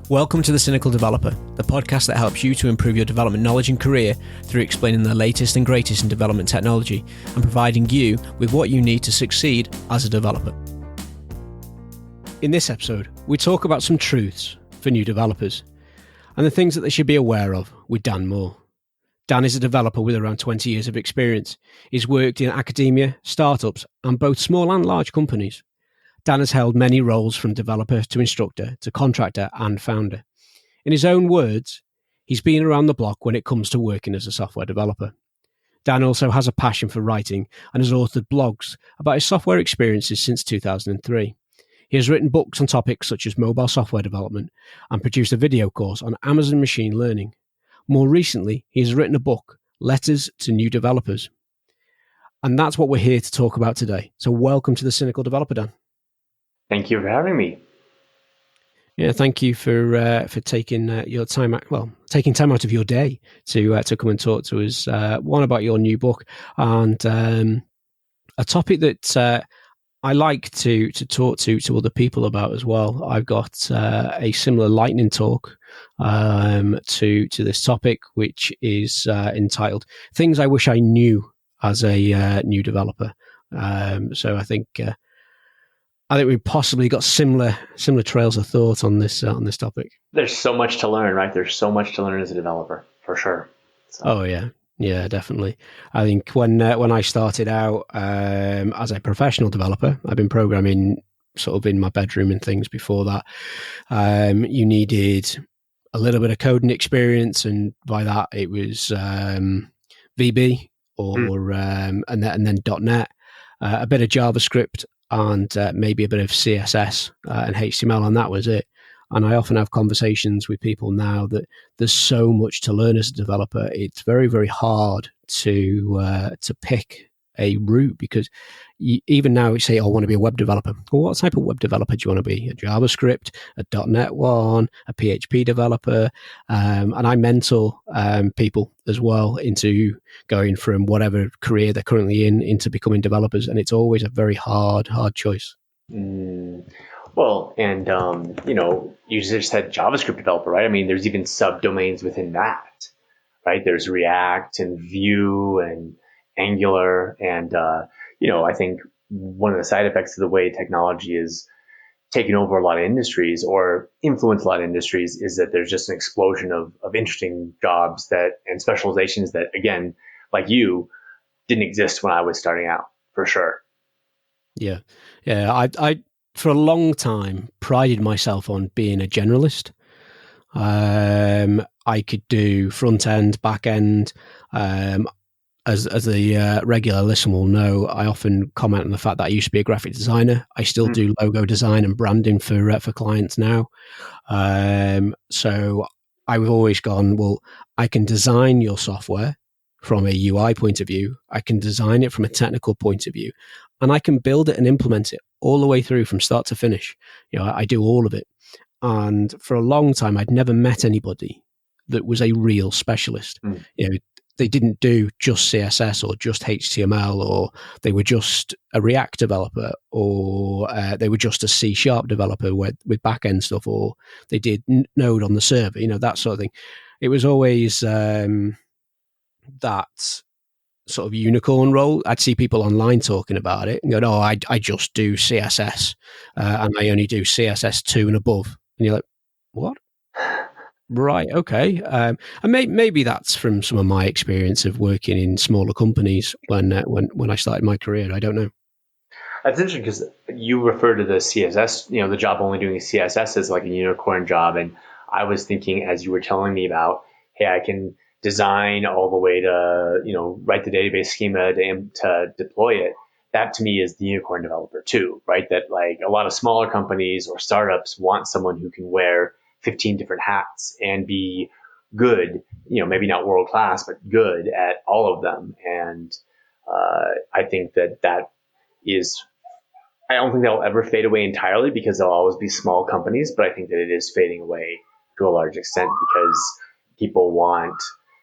Welcome to The Cynical Developer, the podcast that helps you to improve your development knowledge and career through explaining the latest and greatest in development technology and providing you with what you need to succeed as a developer. In this episode, we talk about some truths for new developers and the things that they should be aware of with Dan Moore. Dan is a developer with around 20 years of experience. He's worked in academia, startups, and both small and large companies. Dan has held many roles from developer to instructor to contractor and founder. In his own words, he's been around the block when it comes to working as a software developer. Dan also has a passion for writing and has authored blogs about his software experiences since 2003. He has written books on topics such as mobile software development and produced a video course on Amazon machine learning. More recently, he has written a book, Letters to New Developers. And that's what we're here to talk about today. So welcome to The Cynical Developer, Dan. Thank you for having me. Yeah, thank you for taking your time. Taking time out of your day to come and talk to us. One about your new book and a topic that I like to talk to other people about as well. I've got a similar lightning talk to this topic, which is entitled "Things I Wish I Knew as a New Developer." So I think we've possibly got similar trails of thought on this topic. There's so much to learn, right? There's so much to learn as a developer, for sure. So. Oh yeah, definitely. I think when I started out as a professional developer, I've been programming sort of in my bedroom and things before that. You needed a little bit of coding experience, and by that it was VB or and then .NET, a bit of JavaScript, and maybe a bit of CSS and HTML, and that was it. And I often have conversations with people now that there's so much to learn as a developer. It's very, very hard to pick a route, because even now we say, I want to be a web developer. Well, what type of web developer do you want to be? A JavaScript, a .NET one, a PHP developer? And I mentor people as well into going from whatever career they're currently in into becoming developers. And it's always a very hard choice. Well, and, you just said JavaScript developer, right? I mean, there's even subdomains within that, right? There's React and Vue and Angular. And, I think one of the side effects of the way technology is taking over a lot of industries or influence a lot of industries is that there's just an explosion of interesting jobs and specializations that, again, like you, didn't exist when I was starting out, for sure. Yeah. I for a long time prided myself on being a generalist. I could do front end, back end. As the regular listener will know, I often comment on the fact that I used to be a graphic designer. I still do logo design and branding for clients now. So I've always gone, well, I can design your software from a UI point of view. I can design it from a technical point of view, and I can build it and implement it all the way through from start to finish. I do all of it. And for a long time, I'd never met anybody that was a real specialist. They didn't do just CSS or just HTML, or they were just a React developer, or they were just a C# developer with back-end stuff, or they did Node on the server, that sort of thing. It was always that sort of unicorn role. I'd see people online talking about it and go, "Oh, I just do CSS and I only do CSS 2 and above." And you're like, "What?" Right. Okay. And maybe that's from some of my experience of working in smaller companies when I started my career. I don't know. That's interesting because you refer to the CSS, the job only doing CSS as like a unicorn job. And I was thinking, as you were telling me about, hey, I can design all the way to, write the database schema to deploy it. That to me is the unicorn developer too, right? That like a lot of smaller companies or startups want someone who can wear 15 different hats and be good, maybe not world class, but good at all of them. And I think that is, I don't think that'll ever fade away entirely because there'll always be small companies, but I think that it is fading away to a large extent because people want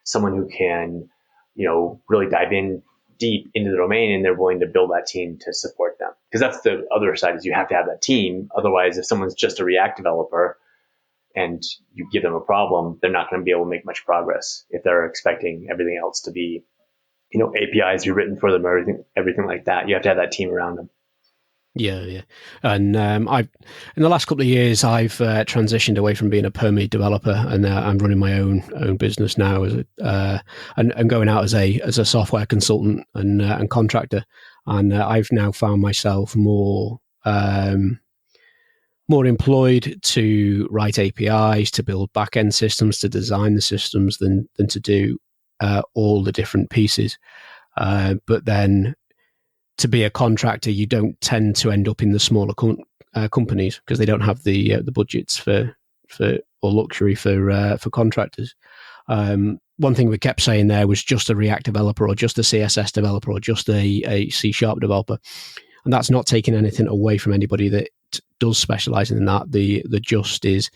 someone who can, really dive in deep into the domain, and they're willing to build that team to support them. Because that's the other side, is you have to have that team. Otherwise, if someone's just a React developer and you give them a problem, they're not going to be able to make much progress if they're expecting everything else to be, APIs be written for them, or everything like that. You have to have that team around them. Yeah. And I've in the last couple of years, I've transitioned away from being a permie developer, and I'm running my own business now as and going out as a software consultant and contractor. And I've now found myself more employed to write APIs, to build back-end systems, to design the systems than to do all the different pieces. But then to be a contractor, you don't tend to end up in the smaller companies because they don't have the budgets for or luxury for contractors. One thing we kept saying there was just a React developer, or just a CSS developer, or just a C# developer, and that's not taking anything away from anybody that does specialize in that. The just is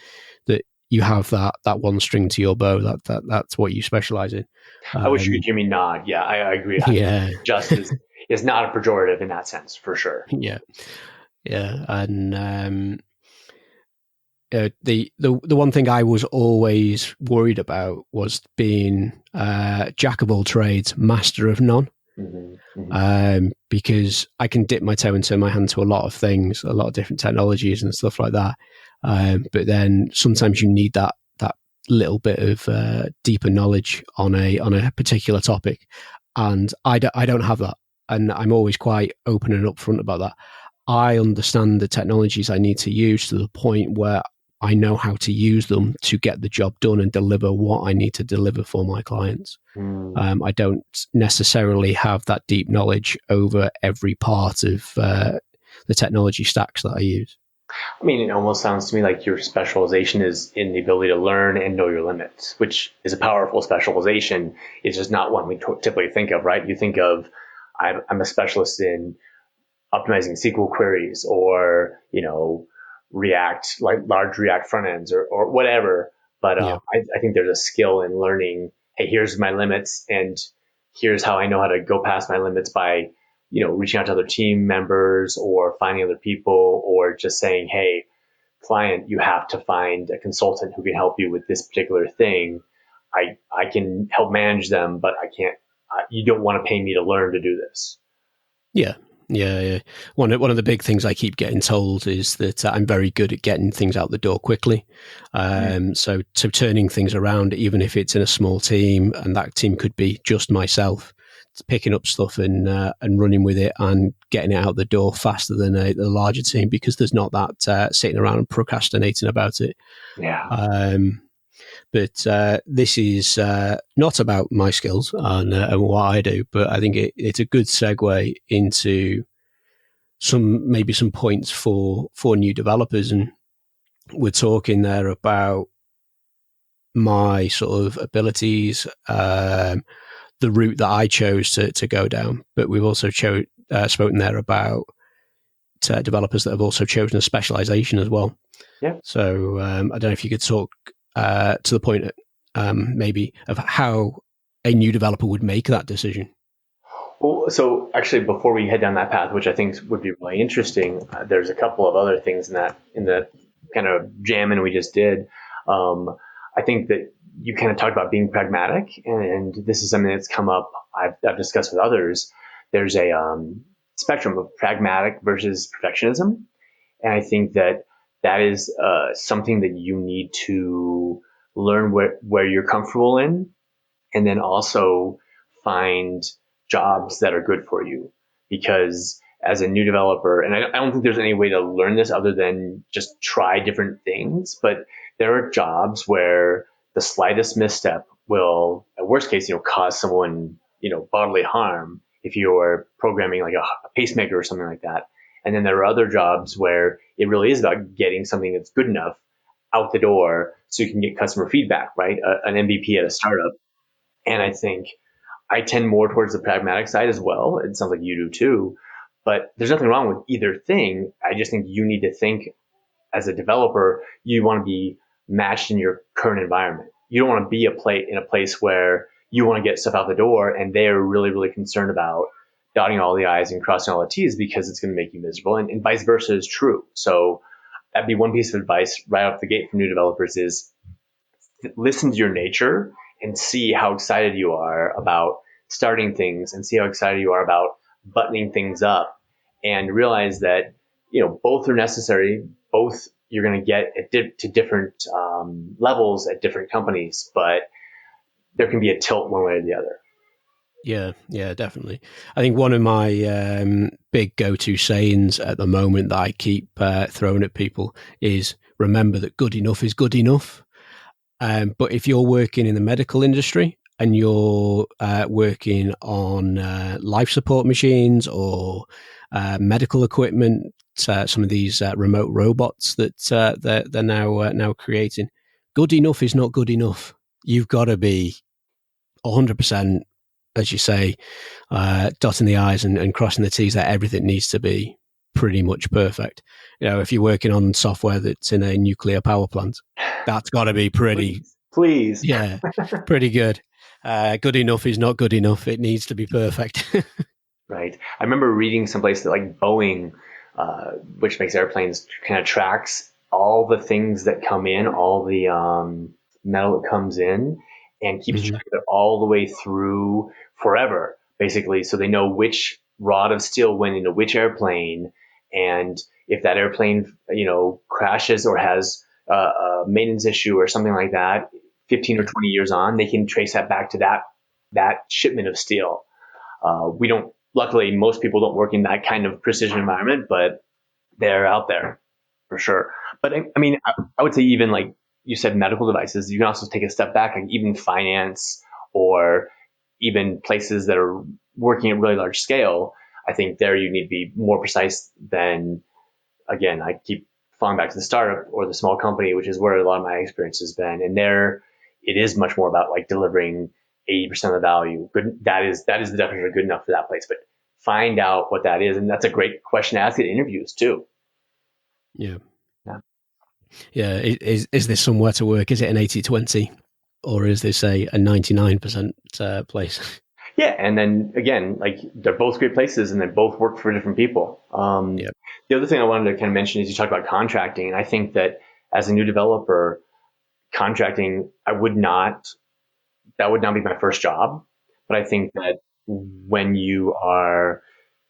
that you have that one string to your bow. That's what you specialize in. I wish you could hear me nod. Yeah, I agree. Yeah, Just is not a pejorative in that sense, for sure. yeah, and the one thing I was always worried about was being jack of all trades, master of none. Because I can dip my toe and turn my hand to a lot of things, a lot of different technologies and stuff like that. But then sometimes you need that little bit of deeper knowledge on a particular topic, and I don't have that. And I'm always quite open and upfront about that. I understand the technologies I need to use to the point where I know how to use them to get the job done and deliver what I need to deliver for my clients. I don't necessarily have that deep knowledge over every part of the technology stacks that I use. I mean, it almost sounds to me like your specialization is in the ability to learn and know your limits, which is a powerful specialization. It's just not one we typically think of, right? You think of, I'm a specialist in optimizing SQL queries, or, React, like large React front ends, or whatever. But I think there's a skill in learning, hey, here's my limits, and here's how I know how to go past my limits by, reaching out to other team members, or finding other people, or just saying, hey, client, you have to find a consultant who can help you with this particular thing. I can help manage them, but I can't, you don't want to pay me to learn to do this. Yeah. One of the big things I keep getting told is that I'm very good at getting things out the door quickly. So turning things around, even if it's in a small team, and that team could be just myself, picking up stuff and running with it and getting it out the door faster than a larger team, because there's not that sitting around and procrastinating about it. Yeah. But this is not about my skills and what I do, but I think it's a good segue into some points for new developers. And we're talking there about my sort of abilities, the route that I chose to go down. But we've also spoken there about developers that have also chosen a specialization as well. Yeah. So I don't know if you could talk to the point maybe of how a new developer would make that decision. Well, so actually, before we head down that path, which I think would be really interesting, there's a couple of other things in the kind of jamming we just did. I think that you kind of talked about being pragmatic, and this is something that's come up. I've discussed with others. There's a spectrum of pragmatic versus perfectionism, and I think that is something that you need to learn where you're comfortable in, and then also find jobs that are good for you. Because as a new developer, and I don't think there's any way to learn this other than just try different things, but there are jobs where the slightest misstep will, at worst case, cause someone, bodily harm if you're programming like a pacemaker or something like that. And then there are other jobs where it really is about getting something that's good enough out the door so you can get customer feedback, right? An MVP at a startup. And I think I tend more towards the pragmatic side as well. It sounds like you do too. But there's nothing wrong with either thing. I just think you need to think, as a developer, you want to be matched in your current environment. You don't want to be in a place where you want to get stuff out the door and they're really, really concerned about dotting all the I's and crossing all the T's, because it's going to make you miserable. And vice versa is true. So that'd be one piece of advice right off the gate for new developers is listen to your nature and see how excited you are about starting things and see how excited you are about buttoning things up and realize that, both are necessary. Both you're going to get to different levels at different companies, but there can be a tilt one way or the other. Yeah, definitely. I think one of my big go-to sayings at the moment that I keep throwing at people is remember that good enough is good enough. But if you're working in the medical industry and you're working on life support machines or medical equipment, some of these remote robots that they're now creating, good enough is not good enough. You've got to be 100%, as you say, dotting the I's and crossing the T's, that everything needs to be pretty much perfect. If you're working on software that's in a nuclear power plant, that's got to be pretty, please. Yeah, pretty good. Good enough is not good enough. It needs to be perfect. Right. I remember reading someplace that like Boeing, which makes airplanes, kind of tracks all the things that come in, all the metal that comes in, and keeps track of it all the way through forever, basically. So they know which rod of steel went into which airplane, and if that airplane, crashes or has a maintenance issue or something like that, 15 or 20 years on, they can trace that back to that shipment of steel. We don't. Luckily, most people don't work in that kind of precision environment, but they're out there for sure. But I mean, I would say even like you said, medical devices, you can also take a step back, like even finance or even places that are working at really large scale. I think there you need to be more precise than, again, I keep falling back to the startup or the small company, which is where a lot of my experience has been. And there it is much more about like delivering 80% of the value. Good. That is the definition of good enough for that place, but find out what that is. And that's a great question to ask at interviews too. Yeah. Is this somewhere to work? Is it an 80-20 or is this a 99% place? Yeah. And then again, like they're both great places and they both work for different people. The other thing I wanted to kind of mention is you talked about contracting. And I think that as a new developer, contracting, that would not be my first job. But I think that when you are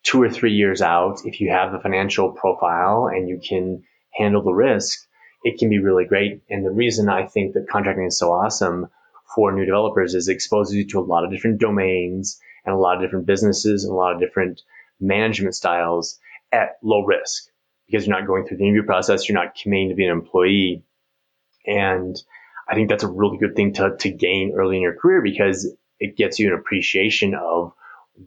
2 or 3 years out, if you have the financial profile and you can handle the risk, it can be really great. And the reason I think that contracting is so awesome for new developers is it exposes you to a lot of different domains and a lot of different businesses and a lot of different management styles at low risk because you're not going through the interview process. You're not committing to be an employee. And I think that's a really good thing to gain early in your career because it gets you an appreciation of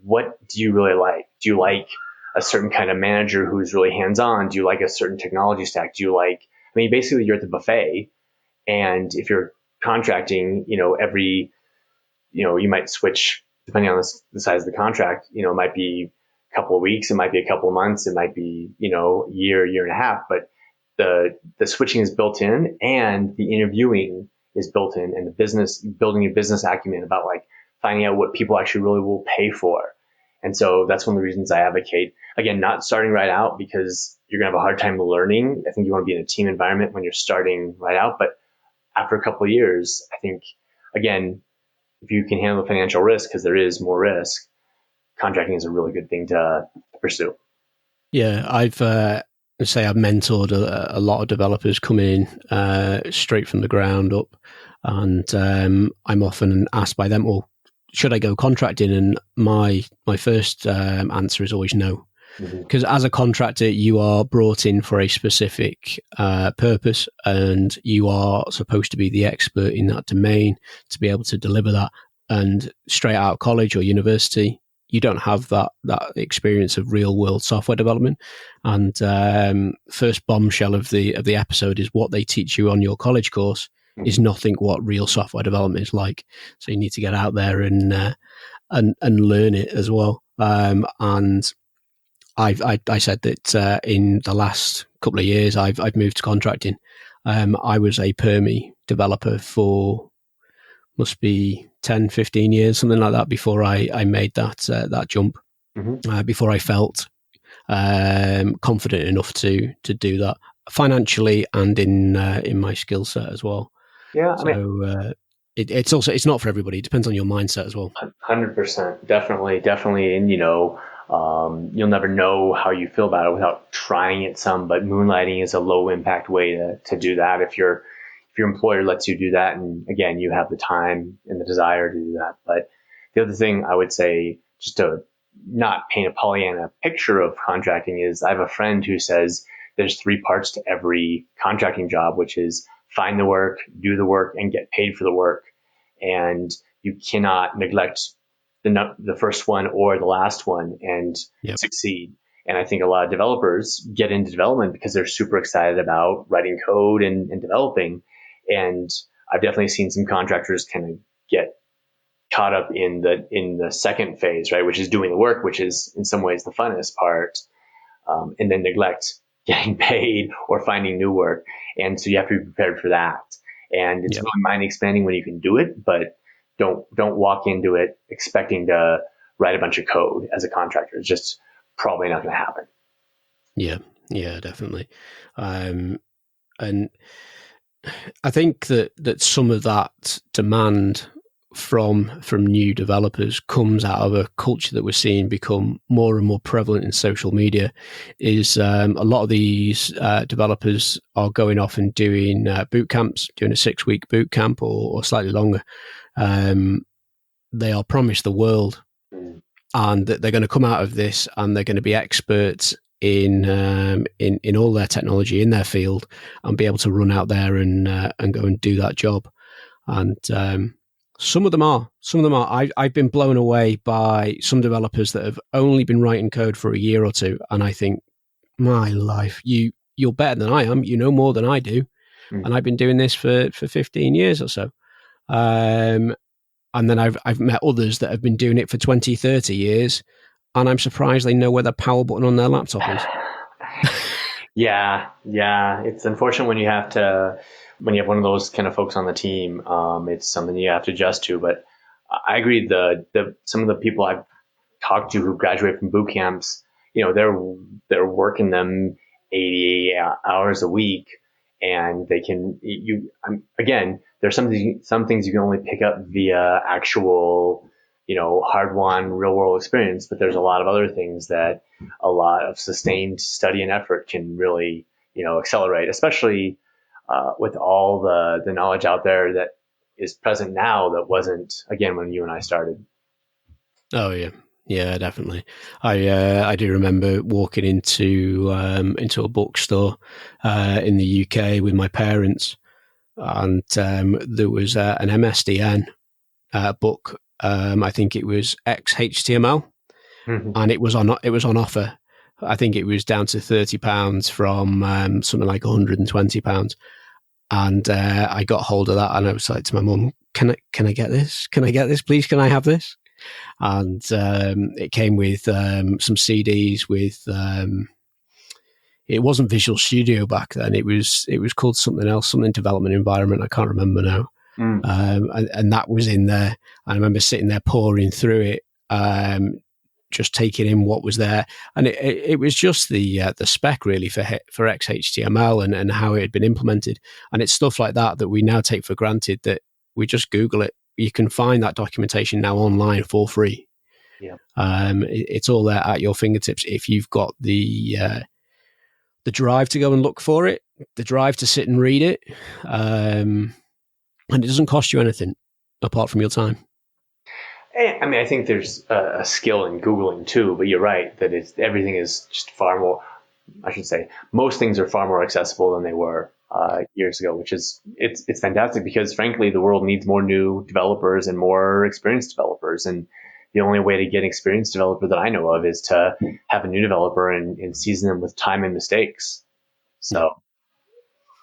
what do you really like? Do you like a certain kind of manager who's really hands-on? Do you like a certain technology stack? Basically you're at the buffet, and if you're contracting, you might switch depending on the size of the contract, it might be a couple of weeks, it might be a couple of months, it might be, year and a half, but the switching is built in and the interviewing is built in, and building a business acumen about like finding out what people actually really will pay for. And so that's one of the reasons I advocate, again, not starting right out because you're going to have a hard time learning. I think you want to be in a team environment when you're starting right out. But after a couple of years, I think, again, if you can handle the financial risk, because there is more risk, contracting is a really good thing to pursue. Yeah, I've mentored a lot of developers coming in straight from the ground up. And I'm often asked by them, well, should I go contracting? And my first answer is always no. Because as a contractor, you are brought in for a specific purpose, and you are supposed to be the expert in that domain to be able to deliver that. And straight out of college or university, you don't have that experience of real world software development. And first bombshell of the episode is what they teach you on your college course is nothing what real software development is like. So you need to get out there and learn it as well. And I said that in the last couple of years, I've moved to contracting. I was a Permi developer for must be 10, 15 years, something like that, before I made that jump, before I felt confident enough to do that. financially and in my skill set as well. Yeah, I mean, So it's not for everybody. It depends on your mindset as well. 100%, definitely, and you'll never know how you feel about it without trying it some. But moonlighting is a low impact way to do that. If your employer lets you do that, and again, you have the time and the desire to do that. But the other thing I would say, just to not paint a Pollyanna picture of contracting, is I have a friend who says there's three parts to every contracting job, which is find the work, do the work, and get paid for the work. And you cannot neglect the first one or the last one and succeed. And I think a lot of developers get into development because they're super excited about writing code and developing. And I've definitely seen some contractors kind of get caught up in the second phase, right, which is doing the work, which is in some ways the funnest part, and then neglect getting paid or finding new work. And so you have to be prepared for that. And it's really mind expanding when you can do it, but don't walk into it expecting to write a bunch of code as a contractor. It's just probably not going to happen. Yeah, definitely. And I think that some of that demand from new developers comes out of a culture that we're seeing become more and more prevalent in social media. Is a lot of these developers are going off and doing boot camps, doing a 6-week boot camp or slightly longer. They are promised the world, and that they're going to come out of this and they're going to be experts in all their technology in their field and be able to run out there and go and do that job. And some of them are. I've been blown away by some developers that have only been writing code for a year or two, and I think, my life, you're better than I am. You know more than I do, and I've been doing this for 15 years or so. And then I've met others that have been doing it for 20, 30 years, and I'm surprised they know where the power button on their laptop is. Yeah. It's unfortunate when you have one of those kind of folks on the team. It's something you have to adjust to. But I agree. Some of the people I've talked to who graduate from boot camps, they're working them 80 hours a week, and they can. Again, there's some things you can only pick up via actual, hard-won real-world experience. But there's a lot of other things that a lot of sustained study and effort can really, accelerate, especially with all the knowledge out there that is present now that wasn't, again, when you and I started. Oh yeah, definitely. I do remember walking into a bookstore in the UK with my parents, and there was an MSDN book. I think it was XHTML, and it was on offer. I think it was down to £30 from something like £120. And I got hold of that, and I was like to my mum, "Can I get this? Can I get this, please? Can I have this?" And it came with some CDs with. It wasn't Visual Studio back then. It was called something else, something development environment. I can't remember now. And that was in there. I remember sitting there pouring through it, just taking in what was there, and it was just the spec really for XHTML and how it had been implemented, and it's stuff like that we now take for granted, that we just Google it. You can find that documentation now online for free. Yeah, it's all there at your fingertips if you've got the drive to go and look for it, the drive to sit and read it, and it doesn't cost you anything apart from your time. I mean, I think there's a skill in Googling too, but you're right that everything is just far more, I should say, most things are far more accessible than they were years ago, which is, it's fantastic because frankly, the world needs more new developers and more experienced developers. And the only way to get an experienced developer that I know of is to have a new developer and season them with time and mistakes. So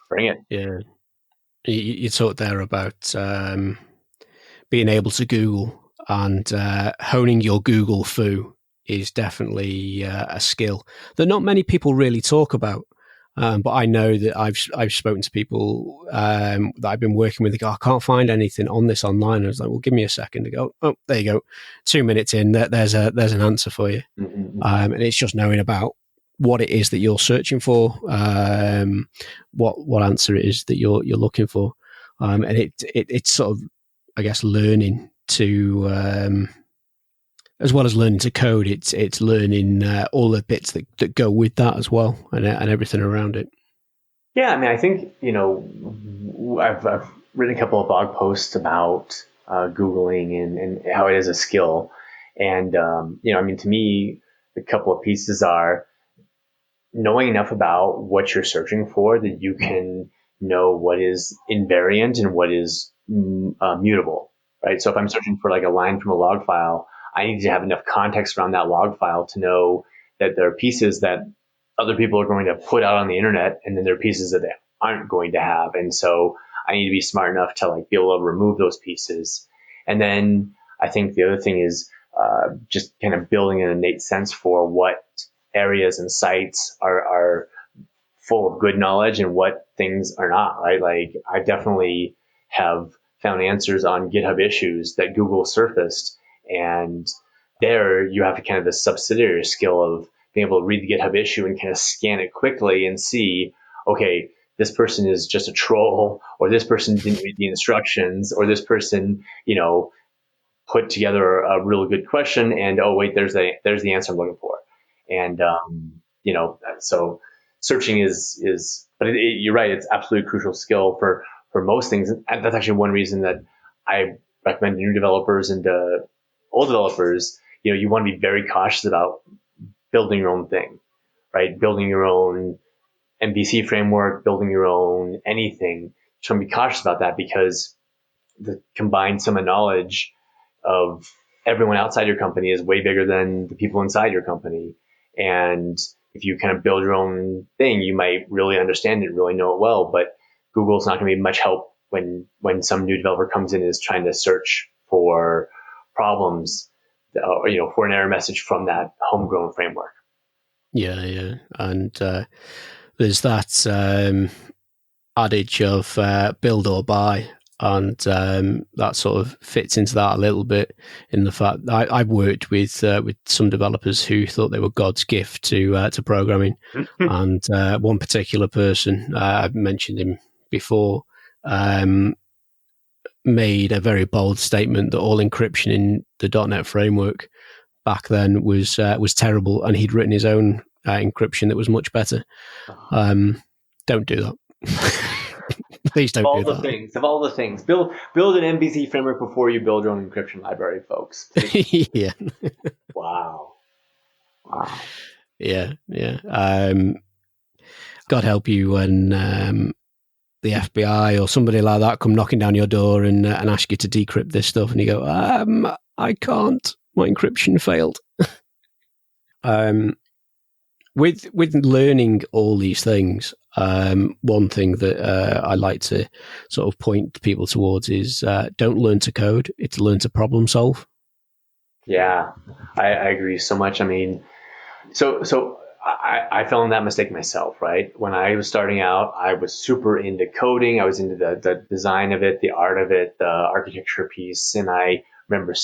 bring it. Yeah. You talked there about being able to Google, and honing your Google foo is definitely a skill that not many people really talk about. But I know that I've spoken to people that I've been working with. They go, "I can't find anything on this online." I was like, "Well, give me a second." To go, "Oh, there you go. 2 minutes in, there's an answer for you." Mm-hmm. And it's just knowing about what it is that you're searching for, what answer it is that you're looking for, and it's sort of, I guess, learning to, as well as learning to code, it's learning all the bits that go with that as well, and everything around it. Yeah, I mean, I think, I've written a couple of blog posts about Googling and how it is a skill. And, I mean, to me, a couple of pieces are knowing enough about what you're searching for that you can know what is invariant and what is mutable, right? So if I'm searching for like a line from a log file, I need to have enough context around that log file to know that there are pieces that other people are going to put out on the internet, and then there are pieces that they aren't going to have. And so I need to be smart enough to like be able to remove those pieces. And then I think the other thing is just kind of building an innate sense for what areas and sites are full of good knowledge and what things are not, right? Like I definitely have found answers on GitHub issues that Google surfaced, and there you have kind of the subsidiary skill of being able to read the GitHub issue and kind of scan it quickly and see, okay, this person is just a troll, or this person didn't read the instructions, or this person, put together a really good question, and oh wait, there's the answer I'm looking for. And so searching is, but you're right, it's absolutely a crucial skill for most things. And that's actually one reason that I recommend to new developers and to old developers. You want to be very cautious about building your own thing, right? Building your own MVC framework, building your own anything. Just want to be cautious about that, because the combined sum of knowledge of everyone outside your company is way bigger than the people inside your company. And if you kind of build your own thing, you might really understand it, really know it well, but Google's not going to be much help when some new developer comes in and is trying to search for problems, for an error message from that homegrown framework. Yeah. And there's that adage of build or buy. And that sort of fits into that a little bit, in the fact that I've worked with some developers who thought they were God's gift to programming. And one particular person, I've mentioned him before, made a very bold statement that all encryption in the .NET framework back then was terrible, and he'd written his own encryption that was much better. Don't do that. Please don't do that. Of all the things, build an MVC framework before you build your own encryption library, folks. Yeah. Wow. Yeah. God help you when the FBI or somebody like that come knocking down your door and ask you to decrypt this stuff, and you go, I can't. My encryption failed. With learning all these things, one thing that I like to sort of point people towards is don't learn to code; it's learn to problem solve. Yeah, I agree so much. I mean, so I fell in that mistake myself, right? When I was starting out, I was super into coding. I was into the design of it, the art of it, the architecture piece, and I remember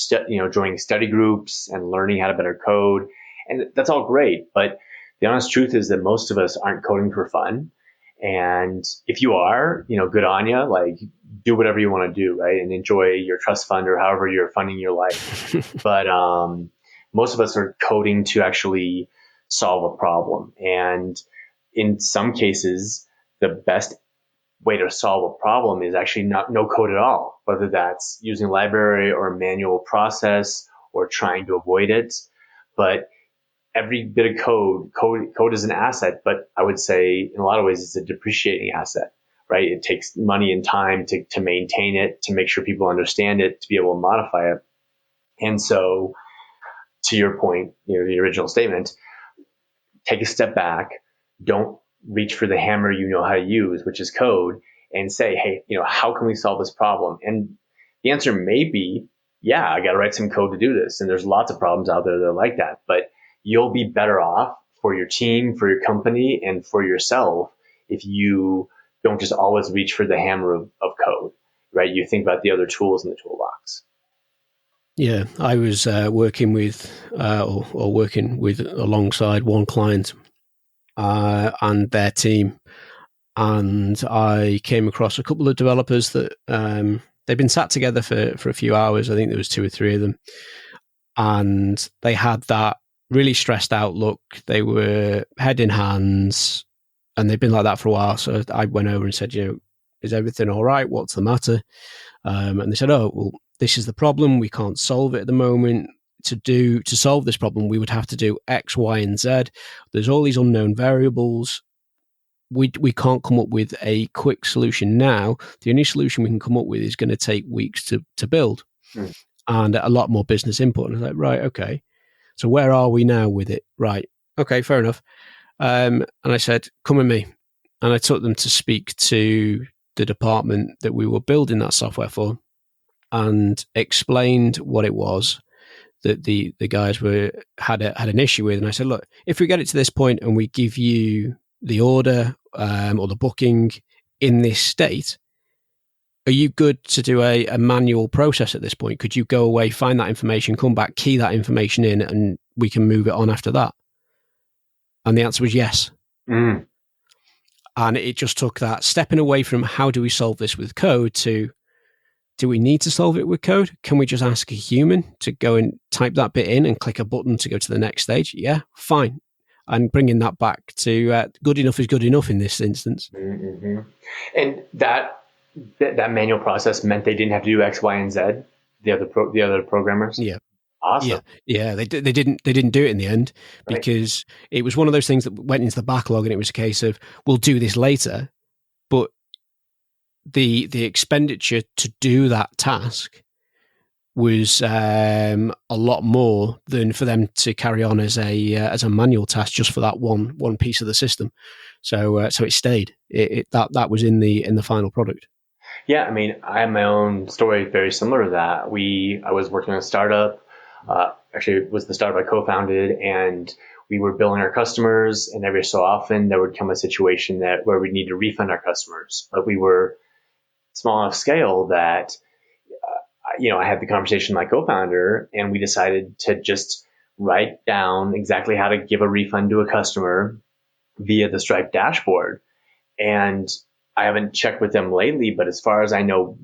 joining study groups and learning how to better code, and that's all great, but the honest truth is that most of us aren't coding for fun. And if you are, good on you, like do whatever you want to do, right? And enjoy your trust fund or however you're funding your life. But most of us are coding to actually solve a problem. And in some cases, the best way to solve a problem is actually no code at all, whether that's using a library or a manual process or trying to avoid it. But every bit of code is an asset, but I would say in a lot of ways it's a depreciating asset, right? It takes money and time to maintain it, to make sure people understand it, to be able to modify it. And so to your point, the original statement, take a step back, don't reach for the hammer you know how to use, which is code, and say, hey, how can we solve this problem? And the answer may be, yeah, I got to write some code to do this. And there's lots of problems out there that are like that, but you'll be better off for your team, for your company, and for yourself if you don't just always reach for the hammer of code, right? You think about the other tools in the toolbox. Yeah, I was working with alongside one client and their team. And I came across a couple of developers that they'd been sat together for a few hours. I think there was 2 or 3 of them. And they had that really stressed out look. They were head in hands, and they'd been like that for a while. So I went over and said, is everything all right? What's the matter? And they said, oh, well, this is the problem. We can't solve it at the moment. To solve this problem, we would have to do X, Y, and Z. There's all these unknown variables. We can't come up with a quick solution now. The only solution we can come up with is going to take weeks to build and a lot more business input. And I was like, right, okay. So where are we now with it? Right. Okay, fair enough. And I said, come with me. And I took them to speak to the department that we were building that software for and explained what it was that the guys had an issue with. And I said, look, if we get it to this point and we give you the order or the booking in this state, are you good to do a manual process at this point? Could you go away, find that information, come back, key that information in, and we can move it on after that? And the answer was yes. And it just took that stepping away from how do we solve this with code to do we need to solve it with code? Can we just ask a human to go and type that bit in and click a button to go to the next stage? Yeah, fine. And bringing that back to good enough is good enough in this instance. Mm-hmm. And that manual process meant they didn't have to do X, Y, and Z. The other programmers. Yeah, awesome. Yeah. They didn't do it in the end because it was one of those things that went into the backlog, and it was a case of we'll do this later, but the expenditure to do that task was a lot more than for them to carry on as a manual task just for that one piece of the system. So it stayed. That was in the final product. Yeah, I mean, I have my own story very similar to that. I was working on a startup. Actually, it was the startup I co-founded, and we were billing our customers. And every so often, there would come a situation where we need to refund our customers, but we were small enough scale that I had the conversation with my co-founder, and we decided to just write down exactly how to give a refund to a customer via the Stripe dashboard. And I haven't checked with them lately, but as far as I know,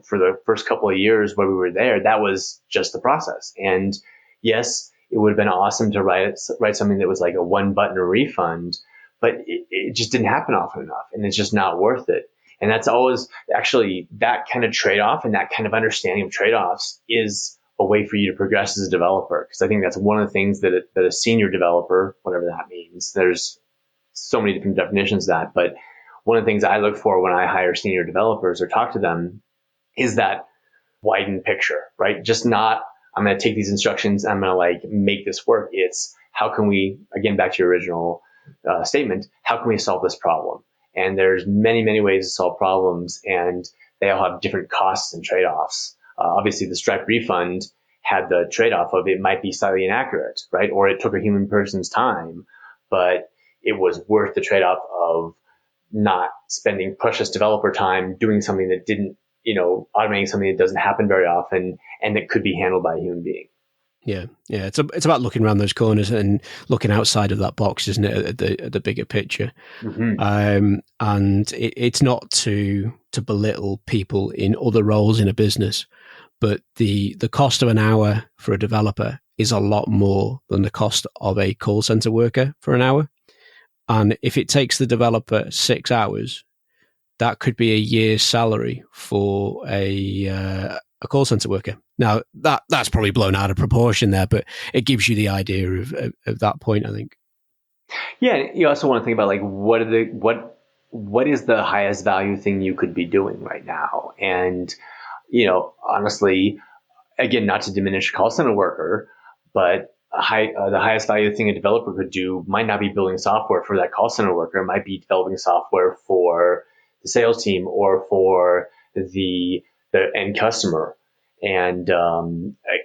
for the first couple of years where we were there, that was just the process. And yes, it would have been awesome to write something that was like a one button refund, but it just didn't happen often enough, and it's just not worth it. And that's always actually that kind of trade-off, and that kind of understanding of trade-offs is a way for you to progress as a developer. Because I think that's one of the things that a senior developer, whatever that means, there's so many different definitions of that. But one of the things I look for when I hire senior developers or talk to them is that widened picture, right? Just not, I'm going to take these instructions, I'm going to make this work. It's how can we, again, back to your original statement, how can we solve this problem? And there's many, many ways to solve problems, and they all have different costs and trade-offs. Obviously, the Stripe refund had the trade-off of it might be slightly inaccurate, right? Or it took a human person's time, but it was worth the trade-off of not spending precious developer time doing something that didn't, automating something that doesn't happen very often and that could be handled by a human being. Yeah. It's about looking around those corners and looking outside of that box, isn't it? At the bigger picture. Mm-hmm. And it's not to belittle people in other roles in a business, but the cost of an hour for a developer is a lot more than the cost of a call center worker for an hour. And if it takes the developer 6 hours, that could be a year's salary for a call center worker. Now, that's probably blown out of proportion there, but it gives you the idea of that point, I think. Yeah, you also want to think about what is the highest value thing you could be doing right now? And, honestly, again, not to diminish a call center worker, but the highest value thing a developer could do might not be building software for that call center worker. It might be developing software for the sales team or for the end customer. And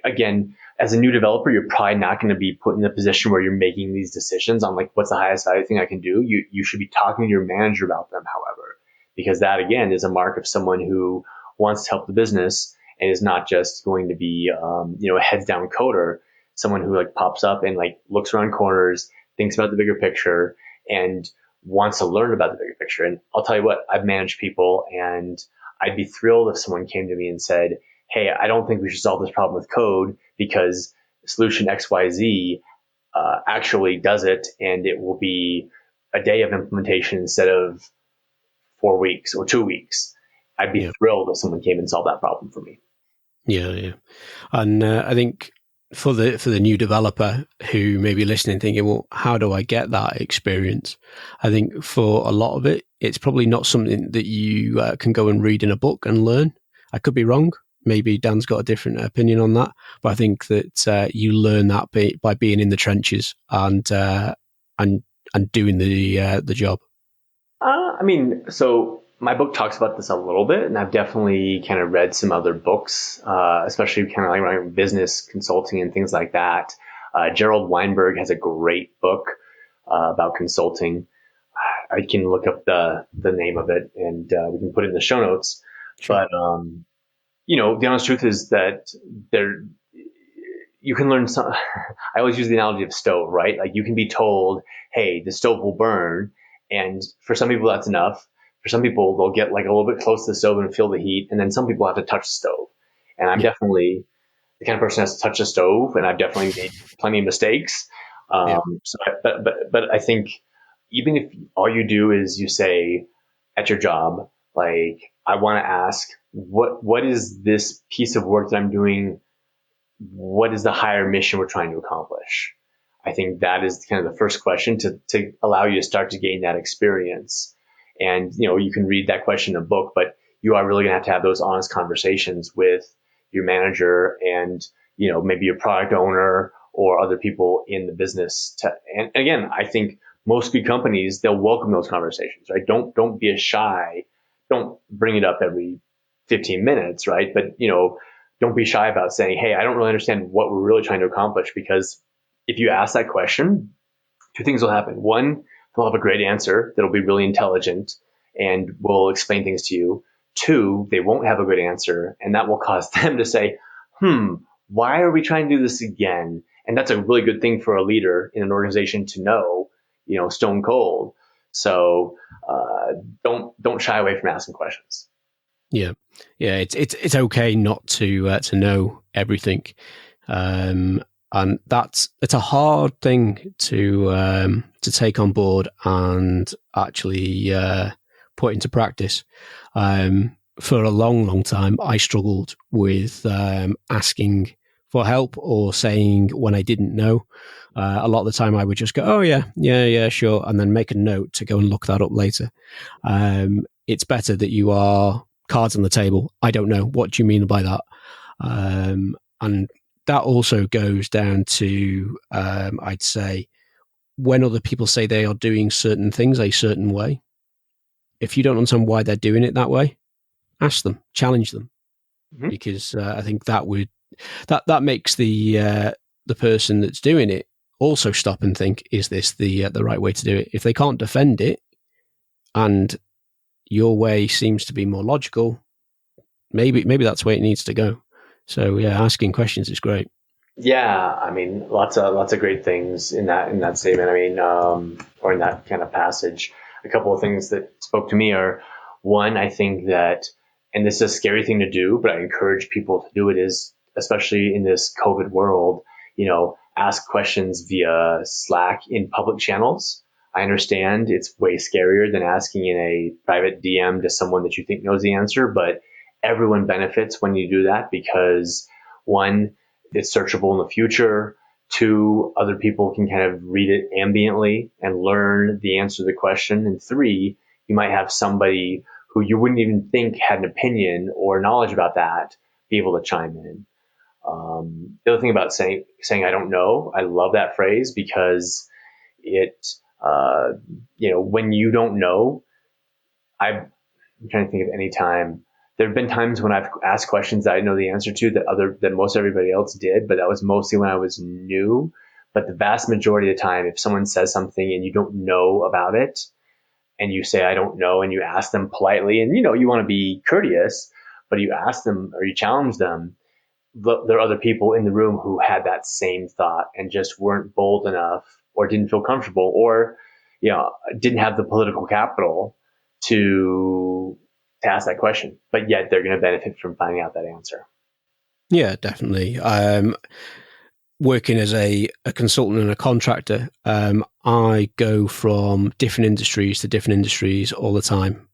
again, as a new developer, you're probably not going to be put in a position where you're making these decisions on what's the highest value thing I can do. You should be talking to your manager about them, however, because that again is a mark of someone who wants to help the business and is not just going to be a heads down coder. Someone who pops up and looks around corners, thinks about the bigger picture, and wants to learn about the bigger picture. And I'll tell you what, I've managed people, and I'd be thrilled if someone came to me and said, hey, I don't think we should solve this problem with code because solution XYZ actually does it, and it will be a day of implementation instead of 4 weeks or 2 weeks. I'd be thrilled if someone came and solved that problem for me. Yeah. And I think for the new developer who may be listening thinking, well, how do I get that experience? I think for a lot of it, it's probably not something that you can go and read in a book and learn. I could be wrong. Maybe Dan's got a different opinion on that, but I think that you learn that by being in the trenches and doing the job. So my book talks about this a little bit, and I've definitely kind of read some other books, especially kind of like around business consulting and things like that. Gerald Weinberg has a great book about consulting. I can look up the name of it, and we can put it in the show notes. Sure. But the honest truth is that you can learn some. I always use the analogy of stove, right? Like you can be told, hey, the stove will burn. And for some people, that's enough. For some people, they'll get like a little bit close to the stove and feel the heat. And then some people have to touch the stove. And I'm definitely the kind of person who has to touch the stove. And I've definitely made plenty of mistakes. But I think even if all you do is you say at your job, like, I want to ask, what is this piece of work that I'm doing? What is the higher mission we're trying to accomplish? I think that is kind of the first question to allow you to start to gain that experience. And, you can read that question in a book, but you are really going to have those honest conversations with your manager and, maybe your product owner or other people in the business. And again, I think most good companies, they'll welcome those conversations, right? Don't be shy. Don't bring it up every 15 minutes, right? But, don't be shy about saying, hey, I don't really understand what we're really trying to accomplish, because if you ask that question, two things will happen. One, they'll have a great answer that'll be really intelligent and will explain things to you. Two, they won't have a good answer, and that will cause them to say, why are we trying to do this again? And that's a really good thing for a leader in an organization to know, stone cold. So don't shy away from asking questions. Yeah. It's okay not to know everything, and it's a hard thing to take on board and actually put into practice. For a long time, I struggled with asking for help or saying when I didn't know. A lot of the time, I would just go, "Oh yeah, sure," and then make a note to go and look that up later. It's better that you are cards on the table. I don't know. What do you mean by that? And that also goes down to, I'd say, when other people say they are doing certain things a certain way, if you don't understand why they're doing it that way, ask them, challenge them, because I think that makes the person that's doing it also stop and think, is this the right way to do it? If they can't defend it, and your way seems to be more logical, maybe that's where it needs to go. So asking questions is great. Yeah, lots of great things in that statement. Or in that kind of passage. A couple of things that spoke to me are, one, I think that, and this is a scary thing to do, but I encourage people to do it, is, especially in this COVID world, ask questions via Slack in public channels. I understand it's way scarier than asking in a private DM to someone that you think knows the answer, but everyone benefits when you do that, because one, it's searchable in the future. Two, other people can kind of read it ambiently and learn the answer to the question. And three, you might have somebody who you wouldn't even think had an opinion or knowledge about that be able to chime in. The other thing about saying I don't know, I love that phrase, because it, when you don't know, I'm trying to think of any time. There have been times when I've asked questions that I know the answer to that most everybody else did, but that was mostly when I was new. But the vast majority of the time, if someone says something and you don't know about it, and you say, I don't know, and you ask them politely, and you want to be courteous, but you ask them or you challenge them, there are other people in the room who had that same thought and just weren't bold enough or didn't feel comfortable, or didn't have the political capital to ask that question, but yet they're going to benefit from finding out that answer. Yeah, definitely. Working as a consultant and a contractor, I go from different industries to different industries all the time.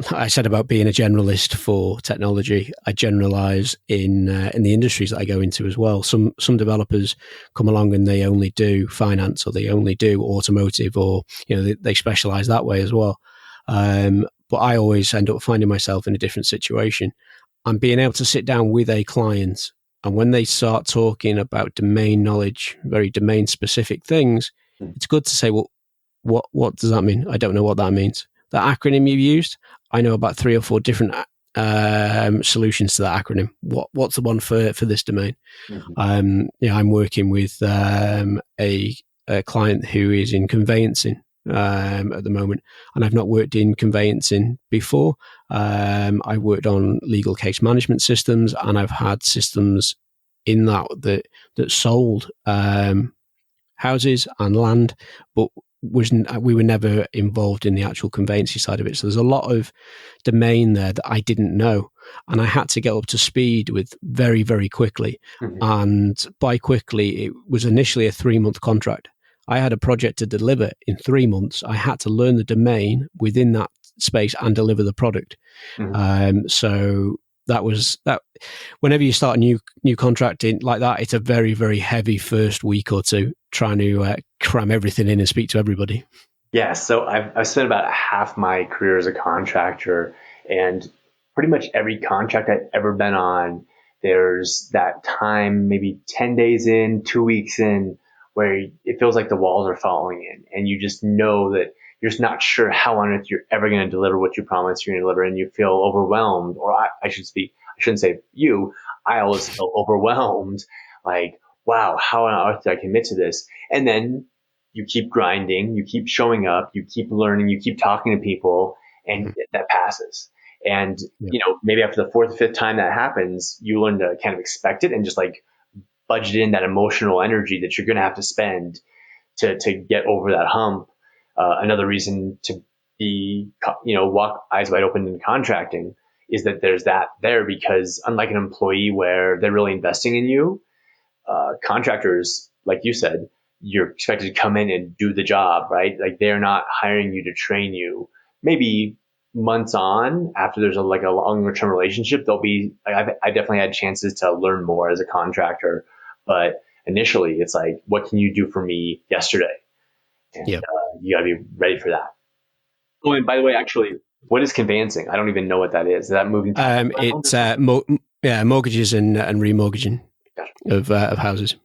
I said about being a generalist for technology. I generalize in the industries that I go into as well. Some developers come along and they only do finance, or they only do automotive, or they specialize that way as well. But I always end up finding myself in a different situation. And being able to sit down with a client, and when they start talking about domain knowledge, very domain specific things, it's good to say, well, what does that mean? I don't know what that means. The acronym you've used, I know about 3 or 4 different solutions to that acronym. What's the one for this domain? Mm-hmm. I'm working with a client who is in conveyancing at the moment, and I've not worked in conveyancing before. I worked on legal case management systems, and I've had systems in that sold houses and land, but we were never involved in the actual conveyancing side of it. So there's a lot of domain there that I didn't know, and I had to get up to speed with very, very quickly. Mm-hmm. And by quickly, it was initially a 3-month contract. I had a project to deliver in 3 months. I had to learn the domain within that space and deliver the product. Mm-hmm. So that was that. Whenever you start a new contract in like that, it's a very, very heavy first week or two trying to cram everything in and speak to everybody. Yeah, so I've spent about half my career as a contractor, and pretty much every contract I've ever been on, there's that time, maybe 10 days in, 2 weeks in, where it feels like the walls are falling in, and you just know that you're just not sure how on earth you're ever going to deliver what you promised you're going to deliver, and you feel overwhelmed. Or I shouldn't say you, I always feel overwhelmed, like, wow, how on earth did I commit to this? And then you keep grinding, you keep showing up, you keep learning, you keep talking to people, and that passes. And, maybe after the 4th or 5th time that happens, you learn to kind of expect it and just like budget in that emotional energy that you're going to have to spend to get over that hump. Another reason to be, walk eyes wide open in contracting is that there's that there, because unlike an employee where they're really investing in you, contractors, like you said, you're expected to come in and do the job, right? Like they're not hiring you to train you. Maybe months on, after there's a longer term relationship, there'll be, I definitely had chances to learn more as a contractor, but initially it's like, what can you do for me yesterday? And you gotta be ready for that. Oh, and by the way, actually, what is conveyancing? I don't even know what that is. Is that moving? It's mortgages and remortgaging of houses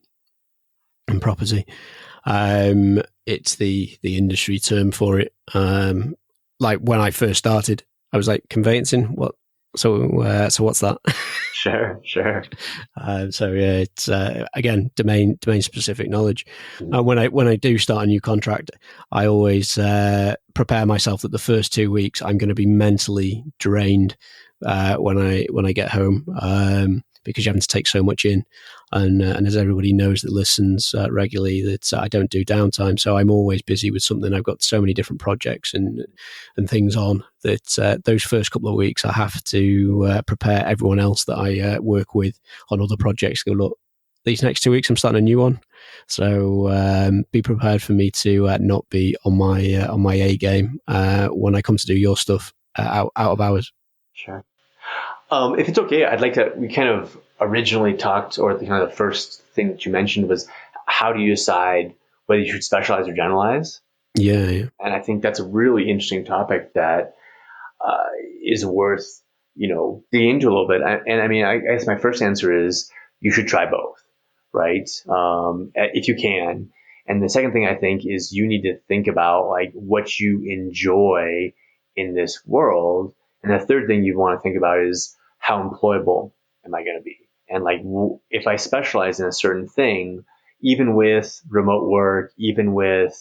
and property. It's the industry term for it. Like when I first started, I was like, conveyancing? What? So what's that? Sure. So yeah, it's again domain specific knowledge. When I do start a new contract, I always prepare myself that the first 2 weeks I'm going to be mentally drained when I get home, because you're having to take so much in, and as everybody knows that listens regularly, that I don't do downtime, so I'm always busy with something. I've got so many different projects and things on that those first couple of weeks I have to prepare everyone else that I work with on other projects. Go, look, these next 2 weeks I'm starting a new one, so be prepared for me to not be on my A game when I come to do your stuff out of hours. Sure. If it's okay, I'd like to, we kind of originally talked, or the kind of the first thing that you mentioned was, how do you decide whether you should specialize or generalize? Yeah. And I think that's a really interesting topic that is worth, digging into a little bit. And I mean, I guess my first answer is you should try both, right? If you can. And the second thing I think is you need to think about like what you enjoy in this world. And the third thing you want to think about is, how employable am I going to be? And like, if I specialize in a certain thing, even with remote work, even with,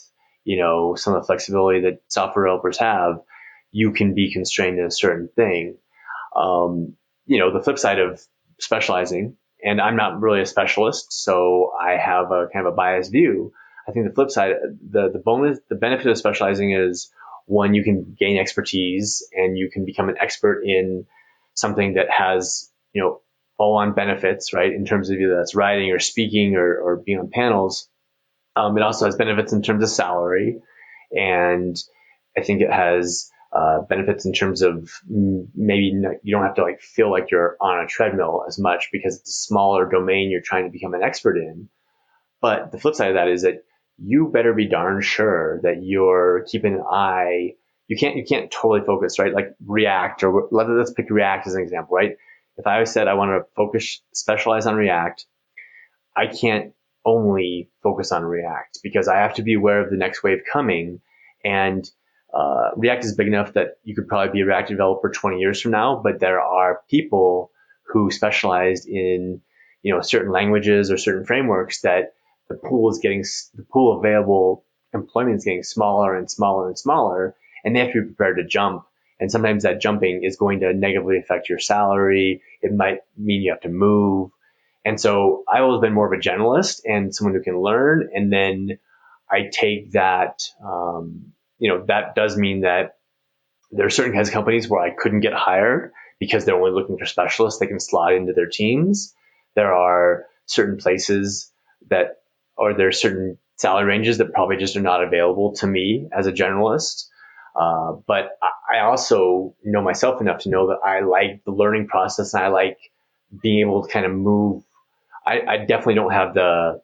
some of the flexibility that software developers have, you can be constrained in a certain thing. The flip side of specializing, and I'm not really a specialist, so I have a kind of a biased view. I think the flip side, the benefit of specializing is, one, you can gain expertise and you can become an expert in something that has, all on benefits, right? In terms of either that's writing or speaking or being on panels. It also has benefits in terms of salary. And I think it has benefits in terms of maybe you don't have to feel like you're on a treadmill as much because it's a smaller domain you're trying to become an expert in. But the flip side of that is that you better be darn sure that you're keeping an eye. You can't totally focus, right? Like React, or let's pick React as an example, right? If I said I want to specialize on React, I can't only focus on React because I have to be aware of the next wave coming. And React is big enough that you could probably be a React developer 20 years from now, but there are people who specialized in, certain languages or certain frameworks that the pool of available employment is getting smaller and smaller and smaller, and they have to be prepared to jump. And sometimes that jumping is going to negatively affect your salary. It might mean you have to move. And so I've always been more of a generalist and someone who can learn. And then I take that, that does mean that there are certain kinds of companies where I couldn't get hired because they're only looking for specialists they can slot into their teams. There are certain places or there are certain salary ranges that probably just are not available to me as a generalist. But I also know myself enough to know that I like the learning process and I like being able to kind of move. I definitely don't have the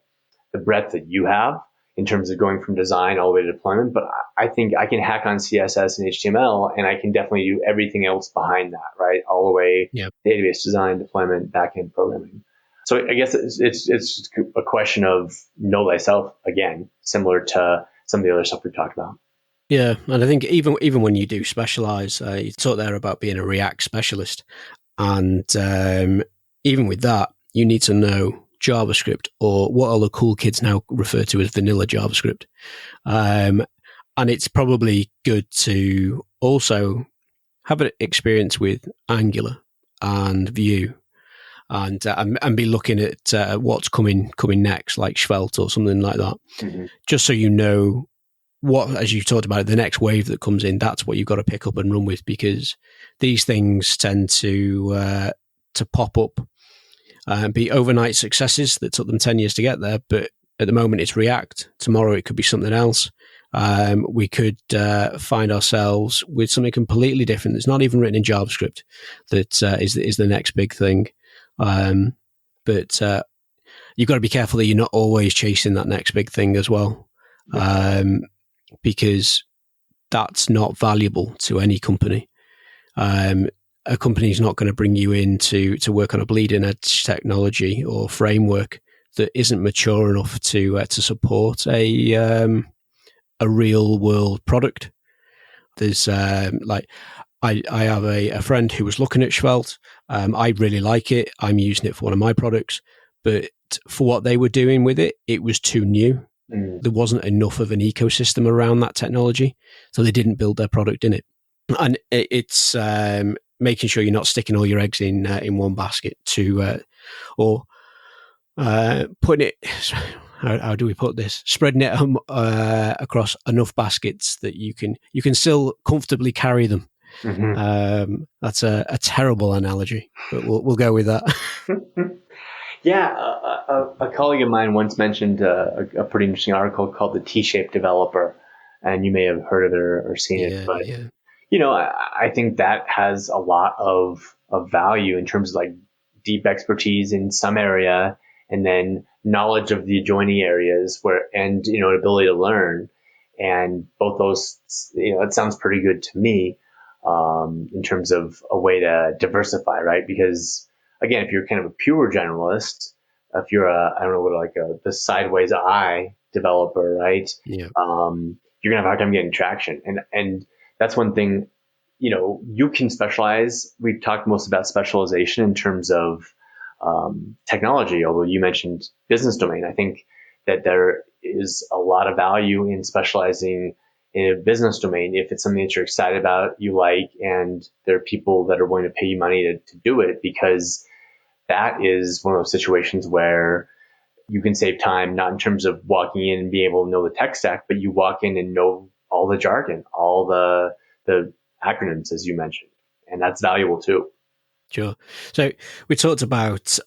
breadth that you have in terms of going from design all the way to deployment, but I think I can hack on CSS and HTML, and I can definitely do everything else behind that, right? All the way, database design, deployment, backend programming. So I guess it's a question of know thyself, again, similar to some of the other stuff we've talked about. Yeah, and I think even when you do specialize, you talk there about being a React specialist, and even with that, you need to know JavaScript, or what all the cool kids now refer to as vanilla JavaScript. And it's probably good to also have an experience with Angular and Vue, and be looking at what's coming next, like Svelte or something like that, just so you know what, as you talked about, the next wave that comes in. That's what you've got to pick up and run with, because these things tend to pop up and be overnight successes that took them 10 years to get there. But at the moment, it's React. Tomorrow, it could be something else. We could find ourselves with something completely different that's not even written in JavaScript that is the next big thing. But you've got to be careful that you're not always chasing that next big thing as well, because that's not valuable to any company. A company is not going to bring you in to work on a bleeding edge technology or framework that isn't mature enough to support a real world product. There's I have a friend who was looking at Svelte. I really like it. I'm using it for one of my products, but for what they were doing with it, it was too new. There wasn't enough of an ecosystem around that technology, so they didn't build their product in it. And it's making sure you're not sticking all your eggs in one basket, or putting it. How do we put this? Spreading it across enough baskets that you can still comfortably carry them. That's a terrible analogy, but we'll go with that. Yeah, a colleague of mine once mentioned a pretty interesting article called "The T-shaped Developer," and you may have heard of it or seen it. But I think that has a lot of value in terms of like deep expertise in some area, and then knowledge of the adjoining areas and an ability to learn. And both those, it sounds pretty good to me in terms of a way to diversify, right? Because again, if you're kind of a pure generalist, if you're the sideways eye developer, right? Yeah. You're gonna have a hard time getting traction. And that's one thing, you can specialize. We've talked most about specialization in terms of technology, although you mentioned business domain. I think that there is a lot of value in specializing in a business domain if it's something that you're excited about, you like, and there are people that are willing to pay you money to do it, because that is one of those situations where you can save time, not in terms of walking in and being able to know the tech stack, but you walk in and know all the jargon, all the acronyms, as you mentioned. And that's valuable too. Sure. So we talked about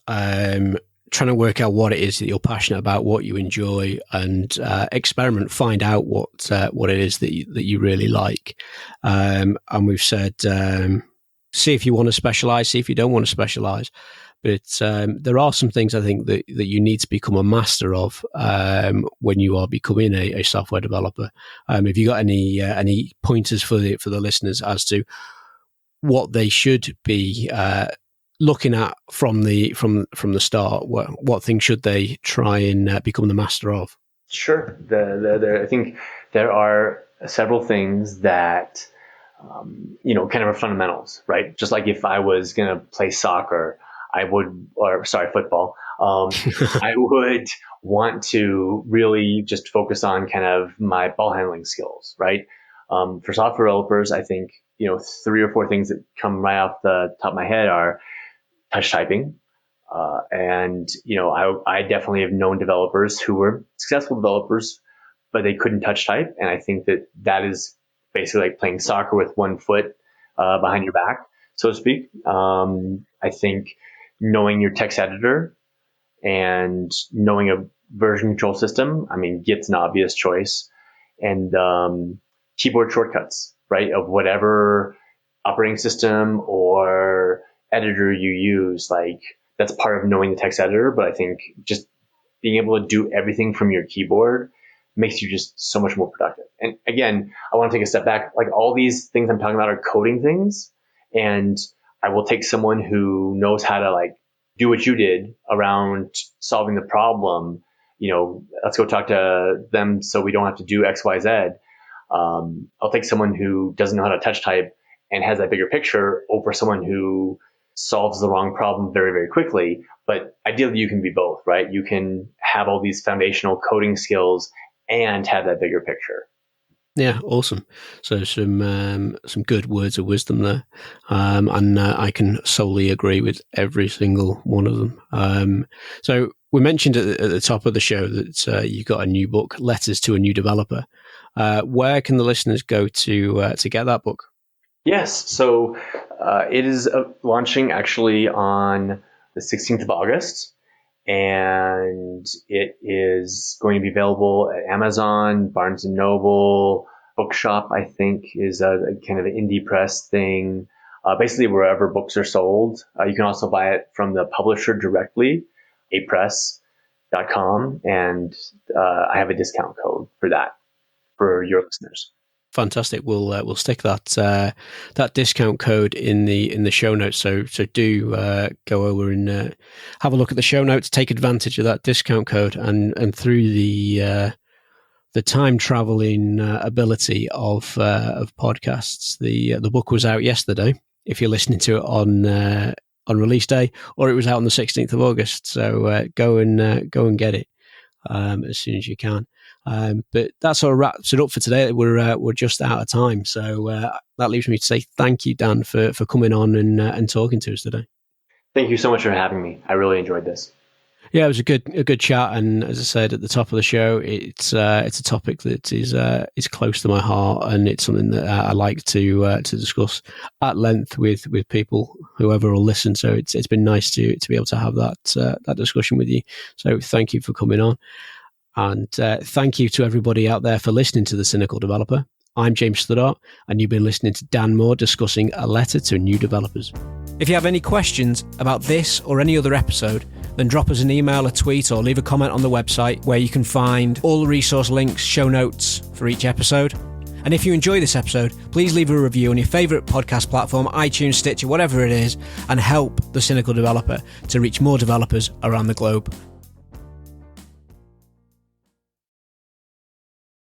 trying to work out what it is that you're passionate about, what you enjoy, and experiment, find out what it is that you really like. And we've said, see if you want to specialize, see if you don't want to specialize. But there are some things I think that you need to become a master of when you are becoming a software developer. Have you got any pointers for the listeners as to what they should be looking at from the start? What things should they try and become the master of? Sure. I think there are several things that kind of are fundamentals, right? Just like if I was going to play soccer, football, I would want to really just focus on kind of my ball handling skills, right? For software developers, I think, 3 or 4 things that come right off the top of my head are touch typing. I definitely have known developers who were successful developers, but they couldn't touch type. And I think that is basically like playing soccer with one foot behind your back, so to speak. I think knowing your text editor and knowing a version control system, Git's an obvious choice, and keyboard shortcuts, right, of whatever operating system or editor you use. Like, that's part of knowing the text editor, but I think just being able to do everything from your keyboard makes you just so much more productive. And again, I want to take a step back. Like, all these things I'm talking about are coding things, and I will take someone who knows how to do what you did around solving the problem. Let's go talk to them so we don't have to do X, Y, Z. I'll take someone who doesn't know how to touch type and has that bigger picture over someone who solves the wrong problem very, very quickly. But ideally, you can be both, right? You can have all these foundational coding skills and have that bigger picture. Yeah, awesome. So some good words of wisdom there, and I can solely agree with every single one of them. So we mentioned at the top of the show that you got a new book, Letters to a New Developer. Where can the listeners go to get that book? Yes, so it is launching actually on the 16th of August. And it is going to be available at Amazon, Barnes & Noble, Bookshop, I think, is a kind of an indie press thing. Basically, wherever books are sold. You can also buy it from the publisher directly, apress.com, and I have a discount code for that for your listeners. Fantastic. We'll stick that discount code in the show notes. So do go over and have a look at the show notes. Take advantage of that discount code, and through the time traveling ability of podcasts. The book was out yesterday, if you're listening to it on release day, or it was out on the 16th of August. So go and get it as soon as you can. But that sort of wraps it up for today. We're just out of time, so that leaves me to say thank you, Dan, for coming on and talking to us today. Thank you so much for having me. I really enjoyed this. Yeah, it was a good chat, and as I said at the top of the show, it's a topic that is close to my heart, and it's something that I like to discuss at length with people, whoever will listen. So it's been nice to be able to have that discussion with you. So thank you for coming on. And thank you to everybody out there for listening to The Cynical Developer. I'm James Stoddart, and you've been listening to Dan Moore discussing A Letter to New Developers. If you have any questions about this or any other episode, then drop us an email, a tweet, or leave a comment on the website, where you can find all the resource links, show notes for each episode. And if you enjoy this episode, please leave a review on your favourite podcast platform, iTunes, Stitcher, whatever it is, and help The Cynical Developer to reach more developers around the globe.